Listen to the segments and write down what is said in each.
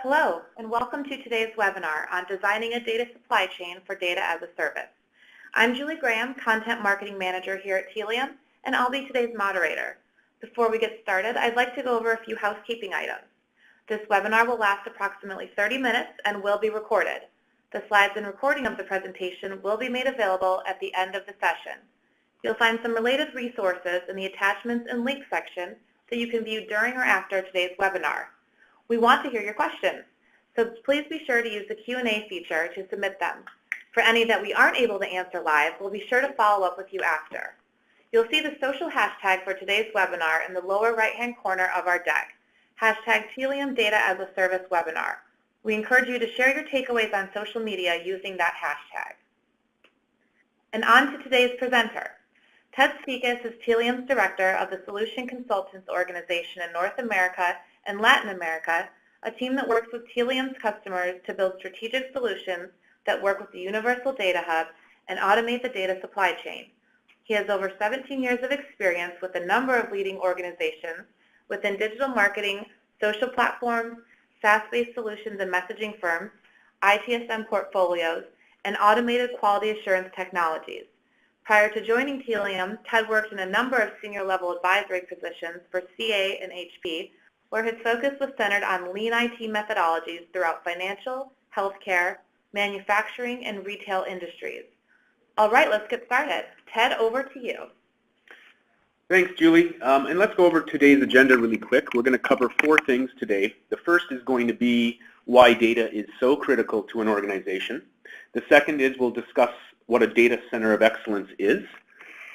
Hello, and welcome to today's webinar on designing a data supply chain for data as a service. I'm Julie Graham, Content Marketing Manager here at Telium, and I'll be today's moderator. Before we get started, I'd like to go over a few housekeeping items. This webinar will last approximately 30 minutes and will be recorded. The slides and recording of the presentation will be made available at the end of the session. You'll find some related resources in the attachments and links section that you can view during or after today's webinar. We want to hear your questions, so please be sure to use the Q&A feature to submit them. For any that we aren't able to answer live, we'll be sure to follow up with you after. You'll see the social hashtag for today's webinar in the lower right-hand corner of our deck, hashtag Telium Data as a Service Webinar. We encourage you to share your takeaways on social media using that hashtag. And on to today's presenter. Ted Speakus is Telium's Director of the Solution Consultants Organization in North America and Latin America, a team that works with Telium's customers to build strategic solutions that work with the Universal Data Hub and automate the data supply chain. He has over 17 years of experience with a number of leading organizations within digital marketing, social platforms, SaaS-based solutions and messaging firms, ITSM portfolios, and automated quality assurance technologies. Prior to joining Telium, Ted worked in a number of senior-level advisory positions for CA and HP, where his focus was centered on lean IT methodologies throughout financial, healthcare, manufacturing, and retail industries. All right, let's get started. Ted, over to you. Thanks, Julie. And let's go over today's agenda really quick. We're going to cover 4 things today. The first is going to be why data is so critical to an organization. The second is we'll discuss what a data center of excellence is.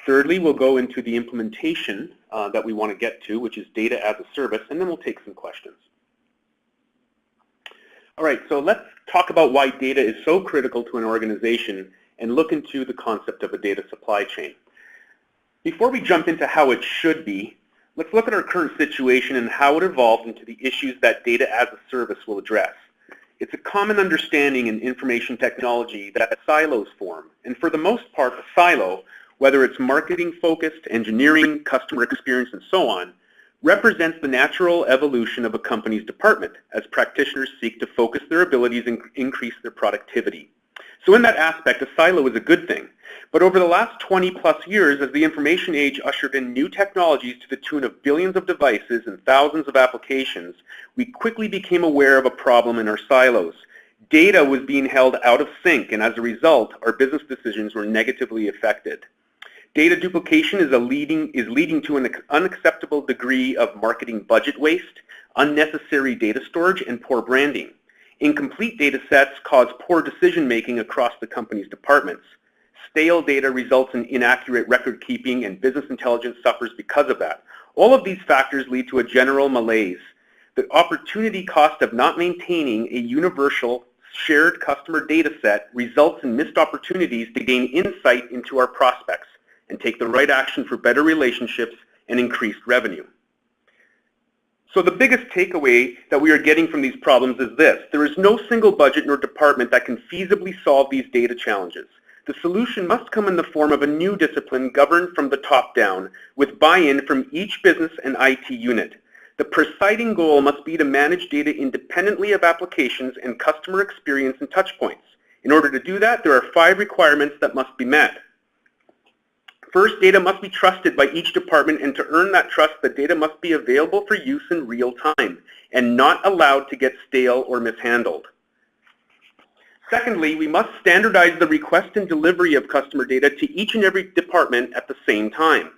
Thirdly, we'll go into the implementation that we want to get to, which is data as a service, and then we'll take some questions. All right, so let's talk about why data is so critical to an organization and look into the concept of a data supply chain. Before we jump into how it should be, let's look at our current situation and how it evolved into the issues that data as a service will address. It's a common understanding in information technology that silos form, and for the most part, a silo, whether it's marketing-focused, engineering, customer experience, and so on, represents the natural evolution of a company's department as practitioners seek to focus their abilities and increase their productivity. So in that aspect, a silo is a good thing. But over the last 20-plus years, as the information age ushered in new technologies to the tune of billions of devices and thousands of applications, we quickly became aware of a problem in our silos. Data was being held out of sync, and as a result, our business decisions were negatively affected. Data duplication is leading to an unacceptable degree of marketing budget waste, unnecessary data storage, and poor branding. Incomplete data sets cause poor decision-making across the company's departments. Stale data results in inaccurate record keeping, and business intelligence suffers because of that. All of these factors lead to a general malaise. The opportunity cost of not maintaining a universal shared customer data set results in missed opportunities to gain insight into our prospects and take the right action for better relationships and increased revenue. So the biggest takeaway that we are getting from these problems is this: there is no single budget nor department that can feasibly solve these data challenges. The solution must come in the form of a new discipline governed from the top down, with buy-in from each business and IT unit. The presiding goal must be to manage data independently of applications and customer experience and touchpoints. In order to do that, there are 5 requirements that must be met. First, data must be trusted by each department, and to earn that trust, the data must be available for use in real time and not allowed to get stale or mishandled. Secondly, we must standardize the request and delivery of customer data to each and every department at the same time.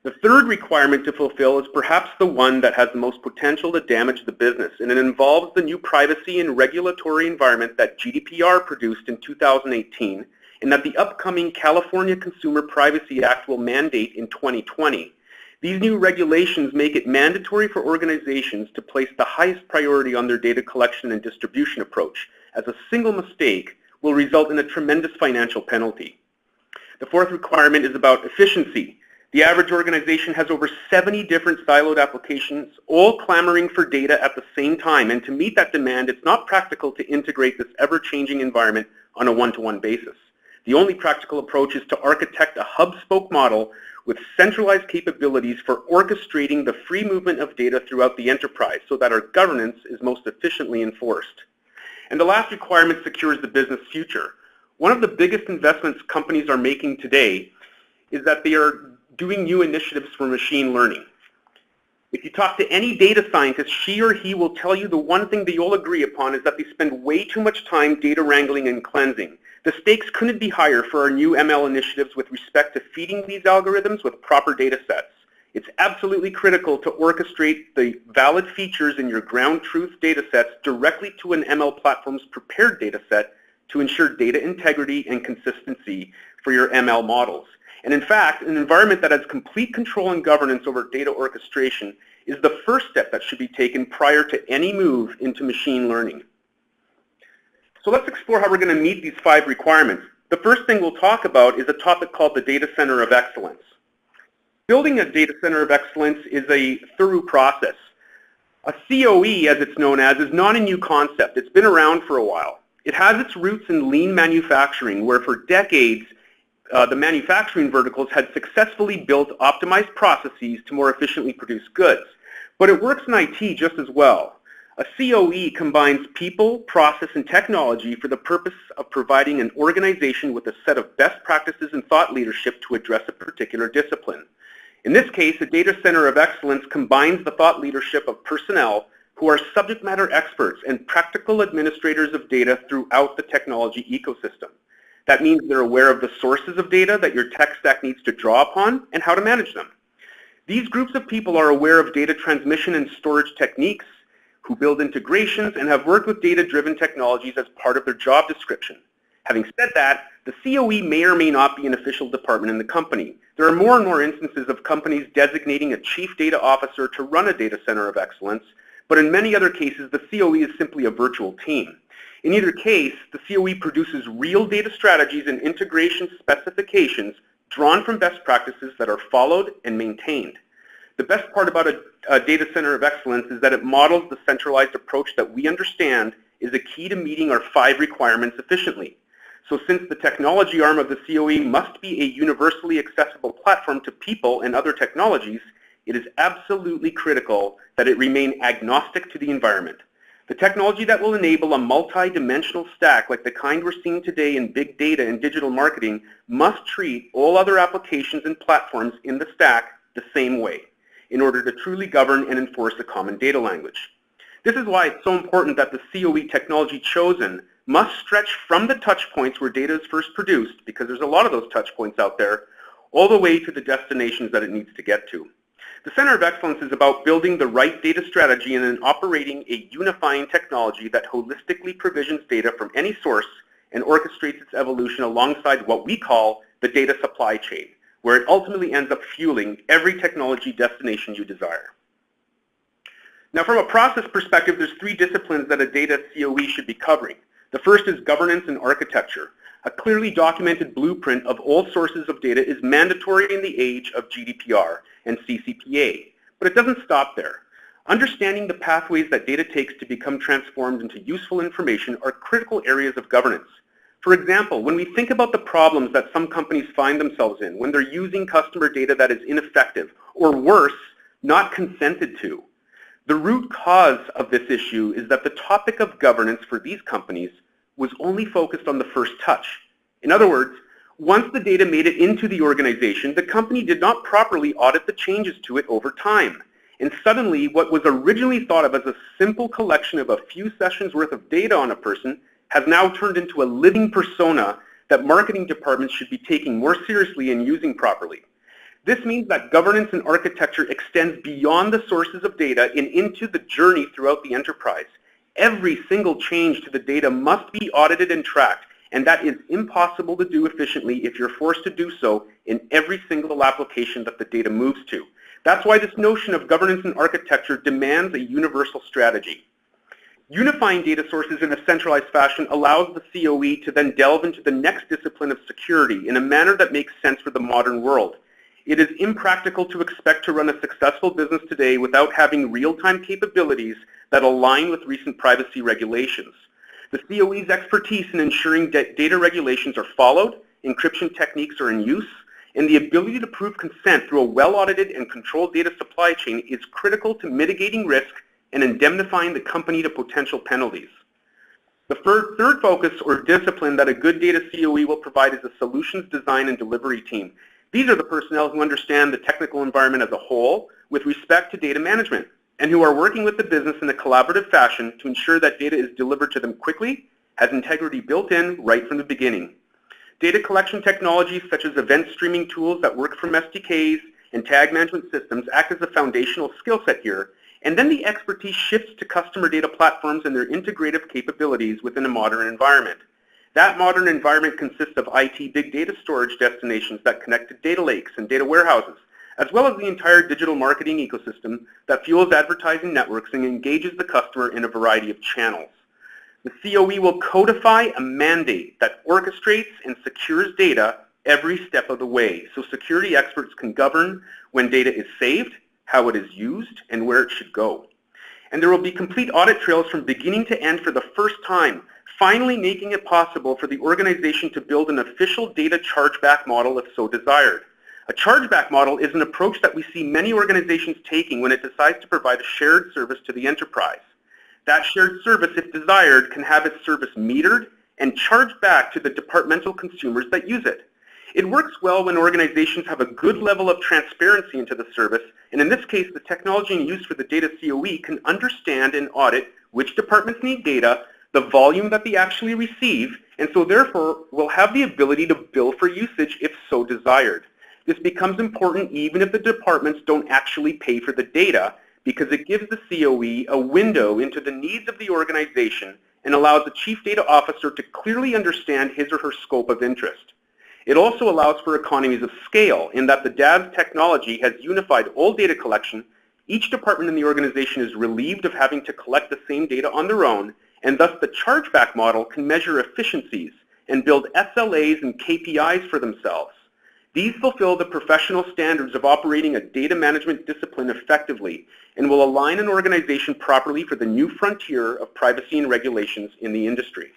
The third requirement to fulfill is perhaps the one that has the most potential to damage the business, and it involves the new privacy and regulatory environment that GDPR produced in 2018 and that the upcoming California Consumer Privacy Act will mandate in 2020. These new regulations make it mandatory for organizations to place the highest priority on their data collection and distribution approach, as a single mistake will result in a tremendous financial penalty. The fourth requirement is about efficiency. The average organization has over 70 different siloed applications, all clamoring for data at the same time, and to meet that demand, it's not practical to integrate this ever-changing environment on a one-to-one basis. The only practical approach is to architect a hub-spoke model with centralized capabilities for orchestrating the free movement of data throughout the enterprise so that our governance is most efficiently enforced. And the last requirement secures the business future. One of the biggest investments companies are making today is that they are doing new initiatives for machine learning. If you talk to any data scientist, she or he will tell you the one thing they all agree upon is that they spend way too much time data wrangling and cleansing. The stakes couldn't be higher for our new ML initiatives with respect to feeding these algorithms with proper data sets. It's absolutely critical to orchestrate the valid features in your ground truth data sets directly to an ML platform's prepared data set to ensure data integrity and consistency for your ML models. And in fact, an environment that has complete control and governance over data orchestration is the first step that should be taken prior to any move into machine learning. So let's explore how we're going to meet these 5 requirements. The first thing we'll talk about is a topic called the Data Center of Excellence. Building a Data Center of Excellence is a thorough process. A COE, as it's known as, is not a new concept. It's been around for a while. It has its roots in lean manufacturing, where for decades, the manufacturing verticals had successfully built optimized processes to more efficiently produce goods. But it works in IT just as well. A COE combines people, process, and technology for the purpose of providing an organization with a set of best practices and thought leadership to address a particular discipline. In this case, a Data Center of Excellence combines the thought leadership of personnel who are subject matter experts and practical administrators of data throughout the technology ecosystem. That means they're aware of the sources of data that your tech stack needs to draw upon and how to manage them. These groups of people are aware of data transmission and storage techniques, who build integrations and have worked with data-driven technologies as part of their job description. Having said that, the COE may or may not be an official department in the company. There are more and more instances of companies designating a chief data officer to run a Data Center of Excellence, but in many other cases, the COE is simply a virtual team. In either case, the COE produces real data strategies and integration specifications drawn from best practices that are followed and maintained. The best part about a Data Center of Excellence is that it models the centralized approach that we understand is a key to meeting our 5 requirements efficiently. So since the technology arm of the COE must be a universally accessible platform to people and other technologies, it is absolutely critical that it remain agnostic to the environment. The technology that will enable a multi-dimensional stack like the kind we're seeing today in big data and digital marketing must treat all other applications and platforms in the stack the same way in order to truly govern and enforce a common data language. This is why it's so important that the COE technology chosen must stretch from the touch points where data is first produced, because there's a lot of those touch points out there, all the way to the destinations that it needs to get to. The Center of Excellence is about building the right data strategy and then operating a unifying technology that holistically provisions data from any source and orchestrates its evolution alongside what we call the data supply chain, where it ultimately ends up fueling every technology destination you desire. Now, from a process perspective, there's 3 disciplines that a data COE should be covering. The first is governance and architecture. A clearly documented blueprint of all sources of data is mandatory in the age of GDPR and CCPA, but it doesn't stop there. Understanding the pathways that data takes to become transformed into useful information are critical areas of governance. For example, when we think about the problems that some companies find themselves in when they're using customer data that is ineffective, or worse, not consented to, the root cause of this issue is that the topic of governance for these companies was only focused on the first touch. In other words, once the data made it into the organization, the company did not properly audit the changes to it over time. And suddenly, what was originally thought of as a simple collection of a few sessions worth of data on a person has now turned into a living persona that marketing departments should be taking more seriously and using properly. This means that governance and architecture extends beyond the sources of data and into the journey throughout the enterprise. Every single change to the data must be audited and tracked, and that is impossible to do efficiently if you're forced to do so in every single application that the data moves to. That's why this notion of governance and architecture demands a universal strategy. Unifying data sources in a centralized fashion allows the COE to then delve into the next discipline of security in a manner that makes sense for the modern world. It is impractical to expect to run a successful business today without having real-time capabilities that align with recent privacy regulations. The COE's expertise in ensuring that data regulations are followed, encryption techniques are in use, and the ability to prove consent through a well-audited and controlled data supply chain is critical to mitigating risk and indemnifying the company to potential penalties. The third focus or discipline that a good data COE will provide is a solutions design and delivery team. These are the personnel who understand the technical environment as a whole with respect to data management and who are working with the business in a collaborative fashion to ensure that data is delivered to them quickly, has integrity built in right from the beginning. Data collection technologies such as event streaming tools that work from SDKs and tag management systems act as a foundational skill set here, and then the expertise shifts to customer data platforms and their integrative capabilities within a modern environment. That modern environment consists of IT big data storage destinations that connect to data lakes and data warehouses, as well as the entire digital marketing ecosystem that fuels advertising networks and engages the customer in a variety of channels. The COE will codify a mandate that orchestrates and secures data every step of the way, so security experts can govern when data is saved, how it is used, and where it should go. And there will be complete audit trails from beginning to end for the first time, finally making it possible for the organization to build an official data chargeback model if so desired. A chargeback model is an approach that we see many organizations taking when it decides to provide a shared service to the enterprise. That shared service, if desired, can have its service metered and charged back to the departmental consumers that use it. It works well when organizations have a good level of transparency into the service, and in this case, the technology in use for the data COE can understand and audit which departments need data, the volume that they actually receive, and so therefore will have the ability to bill for usage if so desired. This becomes important even if the departments don't actually pay for the data, because it gives the COE a window into the needs of the organization and allows the Chief Data Officer to clearly understand his or her scope of interest. It also allows for economies of scale in that the DAS technology has unified all data collection. Each department in the organization is relieved of having to collect the same data on their own, and thus the chargeback model can measure efficiencies and build SLAs and KPIs for themselves. These fulfill the professional standards of operating a data management discipline effectively and will align an organization properly for the new frontier of privacy and regulations in the industry.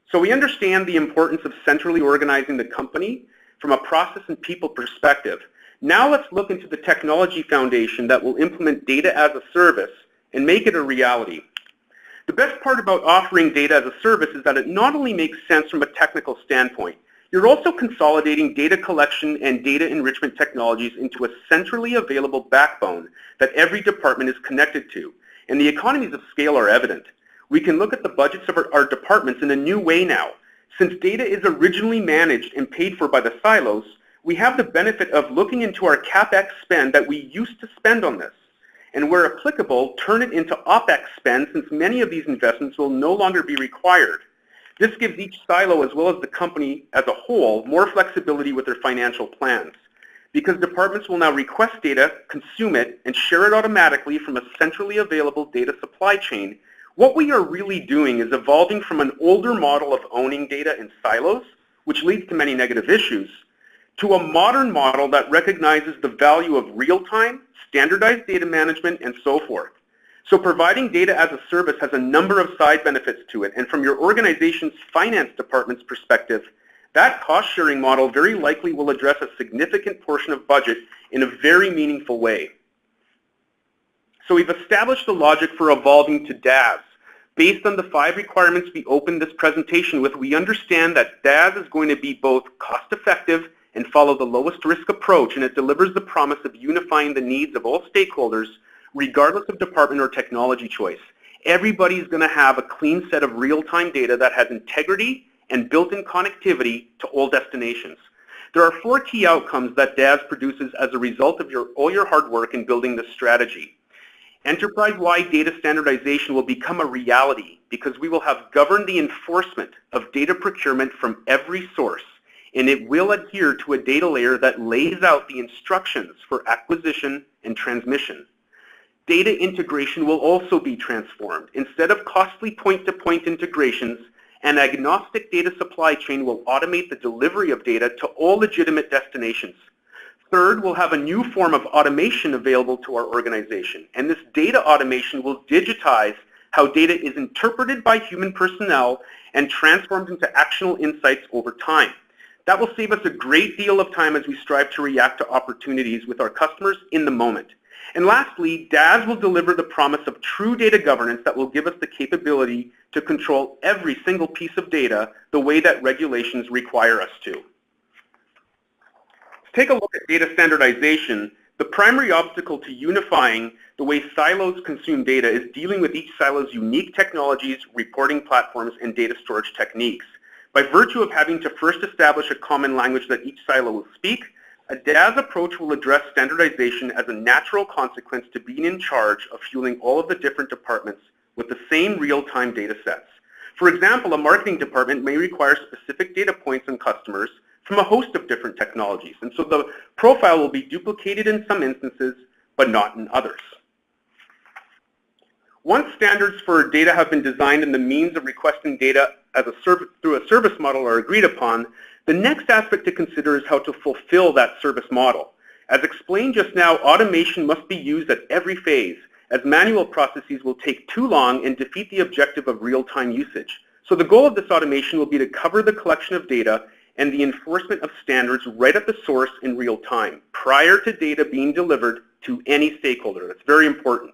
So we understand the importance of centrally organizing the company from a process and people perspective. Now let's look into the technology foundation that will implement data as a service and make it a reality. The best part about offering data as a service is that it not only makes sense from a technical standpoint, you're also consolidating data collection and data enrichment technologies into a centrally available backbone that every department is connected to, and the economies of scale are evident. We can look at the budgets of our departments in a new way now. Since data is originally managed and paid for by the silos, we have the benefit of looking into our CapEx spend that we used to spend on this, and where applicable, turn it into OpEx spend since many of these investments will no longer be required. This gives each silo as well as the company as a whole more flexibility with their financial plans. Because departments will now request data, consume it, and share it automatically from a centrally available data supply chain, what we are really doing is evolving from an older model of owning data in silos, which leads to many negative issues, to a modern model that recognizes the value of real-time, standardized data management, and so forth. So providing data as a service has a number of side benefits to it, and from your organization's finance department's perspective, that cost-sharing model very likely will address a significant portion of budget in a very meaningful way. So we've established the logic for evolving to DAS. Based on the 5 requirements we opened this presentation with, we understand that DAS is going to be both cost-effective and follow the lowest risk approach, and it delivers the promise of unifying the needs of all stakeholders regardless of department or technology choice. Everybody's going to have a clean set of real-time data that has integrity and built-in connectivity to all destinations. There are 4 key outcomes that DAS produces as a result of all your hard work in building this strategy. Enterprise-wide data standardization will become a reality because we will have governed the enforcement of data procurement from every source, and it will adhere to a data layer that lays out the instructions for acquisition and transmission. Data integration will also be transformed. Instead of costly point-to-point integrations, an agnostic data supply chain will automate the delivery of data to all legitimate destinations. Third, we'll have a new form of automation available to our organization, and this data automation will digitize how data is interpreted by human personnel and transformed into actionable insights over time. That will save us a great deal of time as we strive to react to opportunities with our customers in the moment. And lastly, DAS will deliver the promise of true data governance that will give us the capability to control every single piece of data the way that regulations require us to. Let's take a look at data standardization. The primary obstacle to unifying the way silos consume data is dealing with each silo's unique technologies, reporting platforms, and data storage techniques. By virtue of having to first establish a common language that each silo will speak, a DAS approach will address standardization as a natural consequence to being in charge of fueling all of the different departments with the same real-time data sets. For example, a marketing department may require specific data points on customers from a host of different technologies, and so the profile will be duplicated in some instances, but not in others. Once standards for data have been designed and the means of requesting data as through a service model are agreed upon, the next aspect to consider is how to fulfill that service model. As explained just now, automation must be used at every phase, as manual processes will take too long and defeat the objective of real-time usage. So the goal of this automation will be to cover the collection of data and the enforcement of standards right at the source in real time, prior to data being delivered to any stakeholder. That's very important.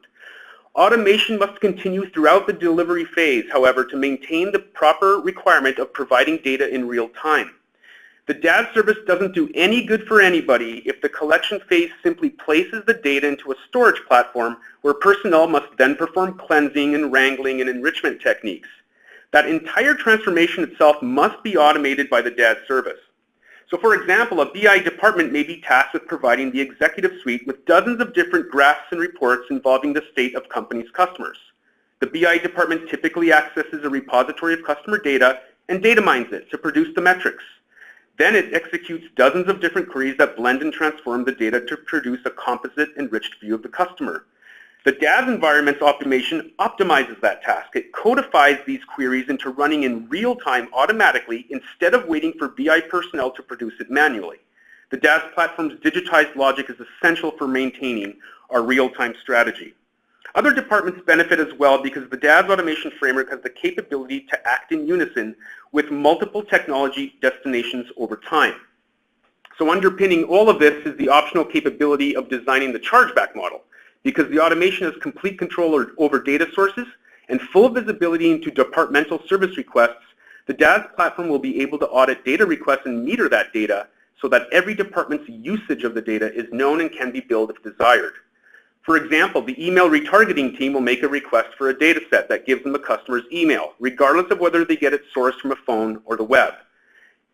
Automation must continue throughout the delivery phase, however, to maintain the proper requirement of providing data in real time. The DAS service doesn't do any good for anybody if the collection phase simply places the data into a storage platform where personnel must then perform cleansing and wrangling and enrichment techniques. That entire transformation itself must be automated by the DAS service. So for example, a BI department may be tasked with providing the executive suite with dozens of different graphs and reports involving the state of company's customers. The BI department typically accesses a repository of customer data and data mines it to produce the metrics. Then it executes dozens of different queries that blend and transform the data to produce a composite enriched view of the customer. The DAS environment's automation optimizes that task. It codifies these queries into running in real time automatically instead of waiting for BI personnel to produce it manually. The DAS platform's digitized logic is essential for maintaining our real-time strategy. Other departments benefit as well because the DAS automation framework has the capability to act in unison with multiple technology destinations over time. So underpinning all of this is the optional capability of designing the chargeback model. Because the automation has complete control over data sources and full visibility into departmental service requests, the DAS platform will be able to audit data requests and meter that data so that every department's usage of the data is known and can be billed if desired. For example, the email retargeting team will make a request for a data set that gives them the customer's email, regardless of whether they get it sourced from a phone or the web.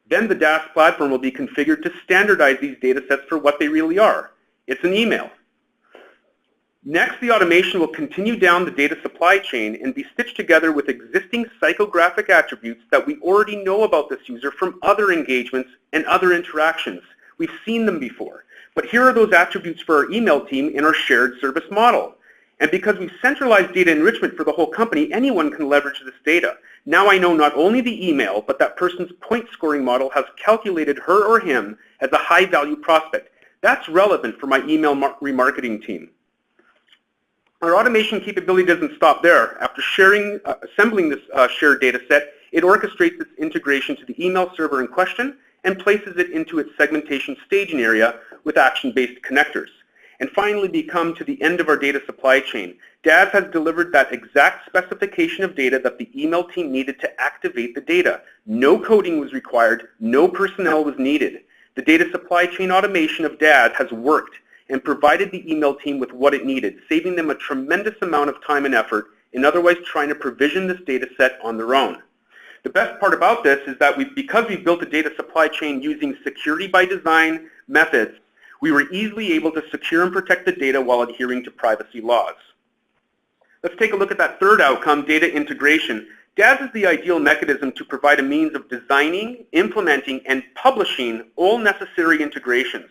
Then the DAS platform will be configured to standardize these data sets for what they really are. It's an email. Next, the automation will continue down the data supply chain and be stitched together with existing psychographic attributes that we already know about this user from other engagements and other interactions. We've seen them before. But here are those attributes for our email team in our shared service model. And because we've centralized data enrichment for the whole company, anyone can leverage this data. Now I know not only the email, but that person's point scoring model has calculated her or him as a high-value prospect. That's relevant for my email remarketing team. Our automation capability doesn't stop there. After assembling this shared data set, it orchestrates its integration to the email server in question and places it into its segmentation staging area with action-based connectors. And finally, we come to the end of our data supply chain. DAS has delivered that exact specification of data that the email team needed to activate the data. No coding was required, no personnel was needed. The data supply chain automation of DAS has worked and provided the email team with what it needed, saving them a tremendous amount of time and effort in otherwise trying to provision this data set on their own. The best part about this is that because we built a data supply chain using security by design methods, we were easily able to secure and protect the data while adhering to privacy laws. Let's take a look at that third outcome, data integration. DAS is the ideal mechanism to provide a means of designing, implementing, and publishing all necessary integrations.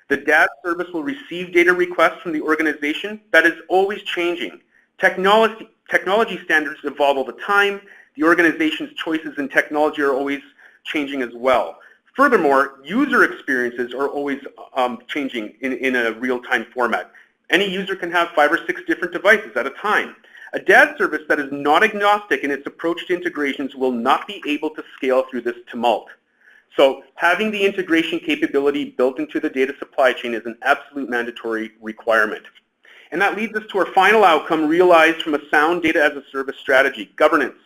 The DAS service will receive data requests from the organization that is always changing. Technology standards evolve all the time. The organization's choices in technology are always changing as well. Furthermore, user experiences are always changing in a real-time format. Any user can have 5 or 6 different devices at a time. A DAS service that is not agnostic in its approach to integrations will not be able to scale through this tumult. So having the integration capability built into the data supply chain is an absolute mandatory requirement. And that leads us to our final outcome realized from a sound data as a service strategy, governance.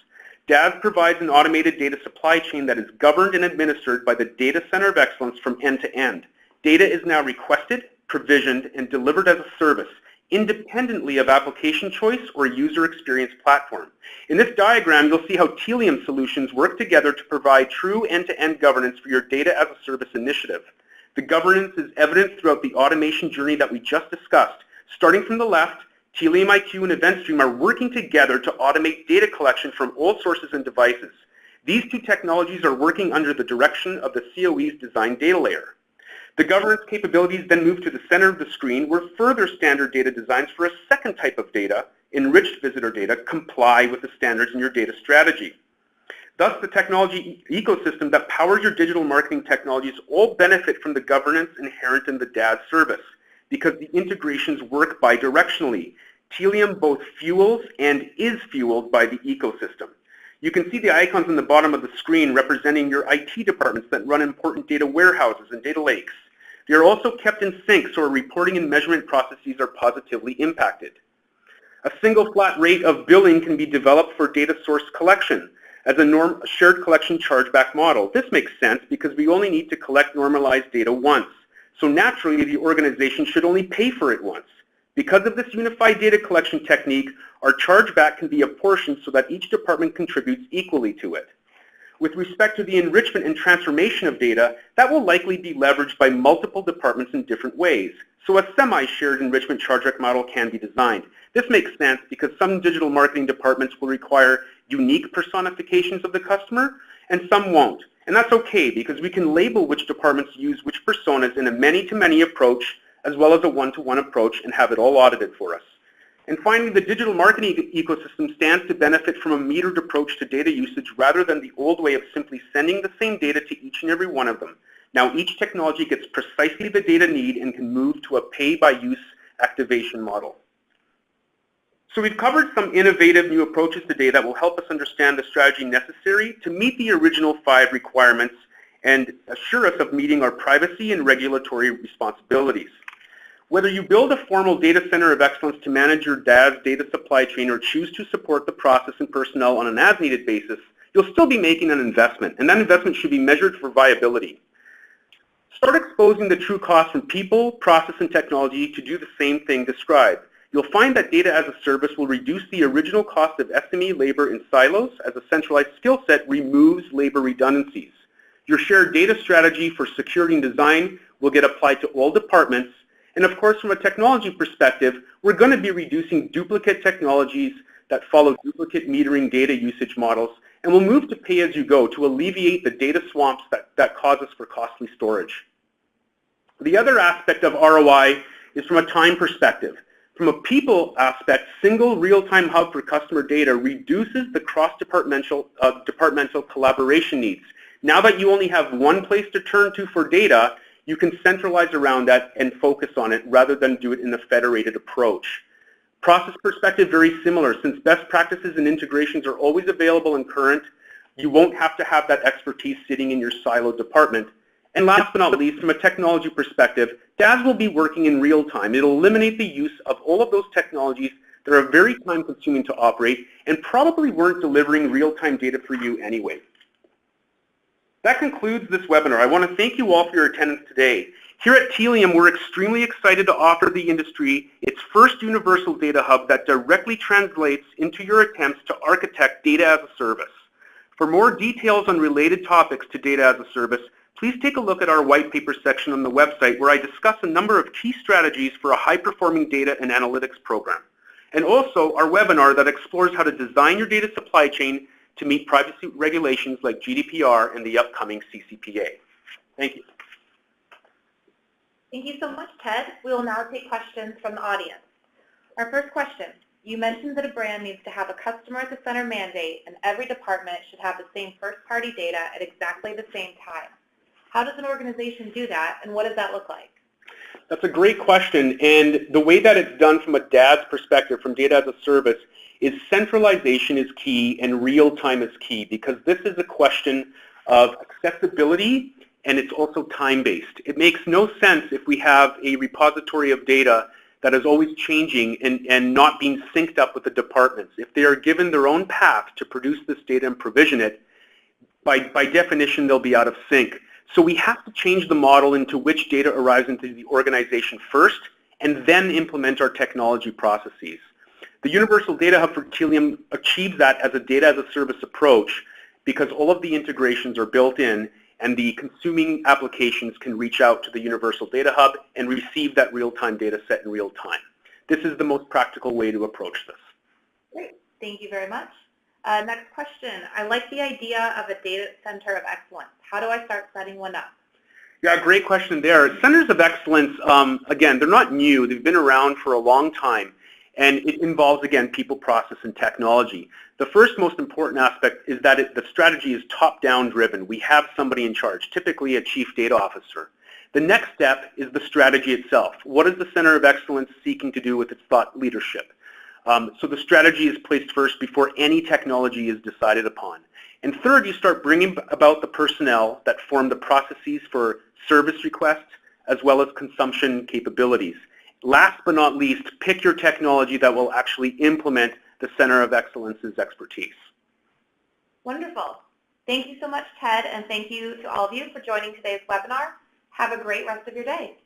DAS provides an automated data supply chain that is governed and administered by the Data Center of Excellence from end to end. Data is now requested, provisioned, and delivered as a service, independently of application choice or user experience platform. In this diagram, you'll see how Telium solutions work together to provide true end-to-end governance for your data as a service initiative. The governance is evident throughout the automation journey that we just discussed. Starting from the left, Telium IQ and EventStream are working together to automate data collection from all sources and devices. These two technologies are working under the direction of the COE's design data layer. The governance capabilities then move to the center of the screen where further standard data designs for a second type of data, enriched visitor data, comply with the standards in your data strategy. Thus, the technology ecosystem that powers your digital marketing technologies all benefit from the governance inherent in the DAS service because the integrations work bidirectionally. Telium both fuels and is fueled by the ecosystem. You can see the icons on the bottom of the screen representing your IT departments that run important data warehouses and data lakes. They are also kept in sync so our reporting and measurement processes are positively impacted. A single flat rate of billing can be developed for data source collection as a shared collection chargeback model. This makes sense because we only need to collect normalized data once. So naturally, the organization should only pay for it once. Because of this unified data collection technique, our chargeback can be apportioned so that each department contributes equally to it. With respect to the enrichment and transformation of data, that will likely be leveraged by multiple departments in different ways. So a semi-shared enrichment chargeback model can be designed. This makes sense because some digital marketing departments will require unique personifications of the customer, and some won't. And that's okay because we can label which departments use which personas in a many-to-many approach as well as a one-to-one approach and have it all audited for us. And finally, the digital marketing ecosystem stands to benefit from a metered approach to data usage rather than the old way of simply sending the same data to each and every one of them. Now each technology gets precisely the data need and can move to a pay-by-use activation model. So we've covered some innovative new approaches today that will help us understand the strategy necessary to meet the original 5 requirements and assure us of meeting our privacy and regulatory responsibilities. Whether you build a formal data center of excellence to manage your DAS data supply chain or choose to support the process and personnel on an as-needed basis, you'll still be making an investment, and that investment should be measured for viability. Start exposing the true cost from people, process, and technology to do the same thing described. You'll find that data as a service will reduce the original cost of SME labor in silos as a centralized skill set removes labor redundancies. Your shared data strategy for security and design will get applied to all departments. And of course, from a technology perspective, we're going to be reducing duplicate technologies that follow duplicate metering data usage models, and we'll move to pay-as-you-go to alleviate the data swamps that cause us for costly storage. The other aspect of ROI is from a time perspective. From a people aspect, single real-time hub for customer data reduces the cross-departmental departmental collaboration needs. Now that you only have one place to turn to for data, you can centralize around that and focus on it rather than do it in a federated approach. Process perspective, very similar. Since best practices and integrations are always available and current, you won't have to have that expertise sitting in your siloed department. And last but not least, from a technology perspective, DAS will be working in real time. It'll eliminate the use of all of those technologies that are very time-consuming to operate and probably weren't delivering real-time data for you anyway. That concludes this webinar. I want to thank you all for your attendance today. Here at Telium, we're extremely excited to offer the industry its first universal data hub that directly translates into your attempts to architect data as a service. For more details on related topics to data as a service, please take a look at our white paper section on the website where I discuss a number of key strategies for a high-performing data and analytics program. And also our webinar that explores how to design your data supply chain to meet privacy regulations like GDPR and the upcoming CCPA. Thank you. Thank you so much, Ted. We will now take questions from the audience. Our first question, you mentioned that a brand needs to have a customer at the center mandate and every department should have the same first-party data at exactly the same time. How does an organization do that, and what does that look like? That's a great question, and the way that it's done from a DAS perspective, from data as a service, is centralization is key and real time is key because this is a question of accessibility, and it's also time-based. It makes no sense if we have a repository of data that is always changing and not being synced up with the departments. If they are given their own path to produce this data and provision it, by definition they'll be out of sync. So we have to change the model into which data arrives into the organization first and then implement our technology processes. The Universal Data Hub for Telium achieves that as a data as a service approach because all of the integrations are built in and the consuming applications can reach out to the Universal Data Hub and receive that real-time data set in real time. This is the most practical way to approach this. Great. Thank you very much. Next question. I like the idea of a data center of excellence. How do I start setting one up? Yeah, great question there. Centers of excellence, again, they're not new. They've been around for a long time. And it involves, again, people, process, and technology. The first most important aspect is that the strategy is top-down driven. We have somebody in charge, typically a chief data officer. The next step is the strategy itself. What is the Center of Excellence seeking to do with its thought leadership? So the strategy is placed first before any technology is decided upon. And third, you start bringing about the personnel that form the processes for service requests as well as consumption capabilities. Last but not least, pick your technology that will actually implement the Center of Excellence's expertise. Wonderful. Thank you so much, Ted, and thank you to all of you for joining today's webinar. Have a great rest of your day.